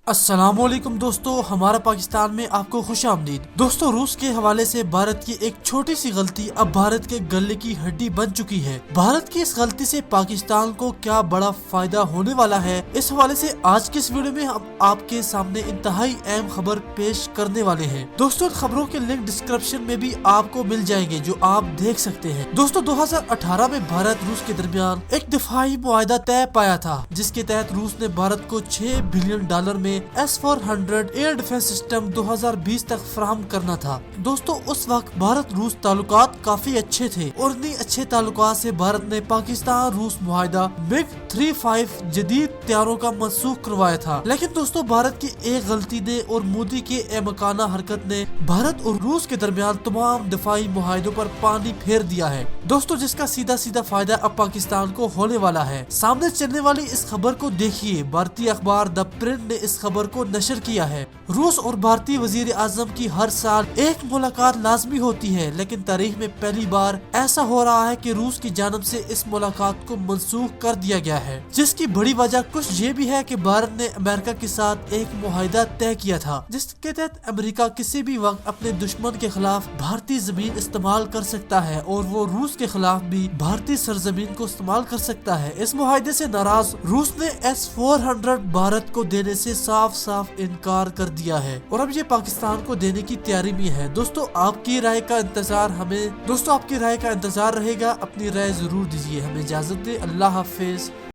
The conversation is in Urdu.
السلام علیکم دوستو، ہمارا پاکستان میں آپ کو خوش آمدید۔ دوستو، روس کے حوالے سے بھارت کی ایک چھوٹی سی غلطی اب بھارت کے گلے کی ہڈی بن چکی ہے۔ بھارت کی اس غلطی سے پاکستان کو کیا بڑا فائدہ ہونے والا ہے، اس حوالے سے آج کی اس ویڈیو میں ہم آپ کے سامنے انتہائی اہم خبر پیش کرنے والے ہیں۔ دوستو، خبروں کے لنک ڈسکرپشن میں بھی آپ کو مل جائیں گے جو آپ دیکھ سکتے ہیں۔ دوستو، 2018 میں بھارت روس کے درمیان ایک دفاعی معاہدہ طے پایا تھا، جس کے تحت روس نے بھارت کو $6 بلین میں S-400 ایئر ڈیفنس سسٹم 2020 تک فراہم کرنا تھا۔ دوستو، اس وقت بھارت روس تعلقات کافی اچھے تھے اور انہی اچھے تعلقات سے بھارت نے پاکستان روس معاہدہ MiG-35 جدید طیاروں کا منسوخ کروایا تھا۔ لیکن دوستو، بھارت کی ایک غلطی نے اور مودی کے احمقانہ حرکت نے بھارت اور روس کے درمیان تمام دفاعی معاہدوں پر پانی پھیر دیا ہے۔ دوستو، جس کا سیدھا فائدہ اب پاکستان کو ہونے والا ہے۔ سامنے چلنے والی اس خبر کو دیکھیے۔ بھارتی اخبار دا پرنٹ نے اس خبر کو نشر کیا ہے۔ روس اور بھارتی وزیر اعظم کی ہر سال ایک ملاقات لازمی ہوتی ہے، لیکن تاریخ میں پہلی بار ایسا ہو رہا ہے کہ روس کی جانب سے اس ملاقات کو منسوخ کر دیا گیا ہے، جس کی بڑی وجہ کچھ یہ بھی ہے کہ بھارت نے امریکہ کے ساتھ ایک معاہدہ طے کیا تھا، جس کے تحت امریکہ کسی بھی وقت اپنے دشمن کے خلاف بھارتی زمین استعمال کر سکتا ہے اور وہ روس کے خلاف بھی بھارتی سرزمین کو استعمال کر سکتا ہے۔ اس معاہدے سے ناراض روس نے S-400 بھارت کو دینے سے صاف انکار کر دیا ہے اور اب یہ پاکستان کو دینے کی تیاری میں ہے۔ دوستو، آپ کی رائے کا انتظار رہے گا۔ اپنی رائے ضرور دیجیے۔ ہمیں اجازت دیں۔ اللہ حافظ۔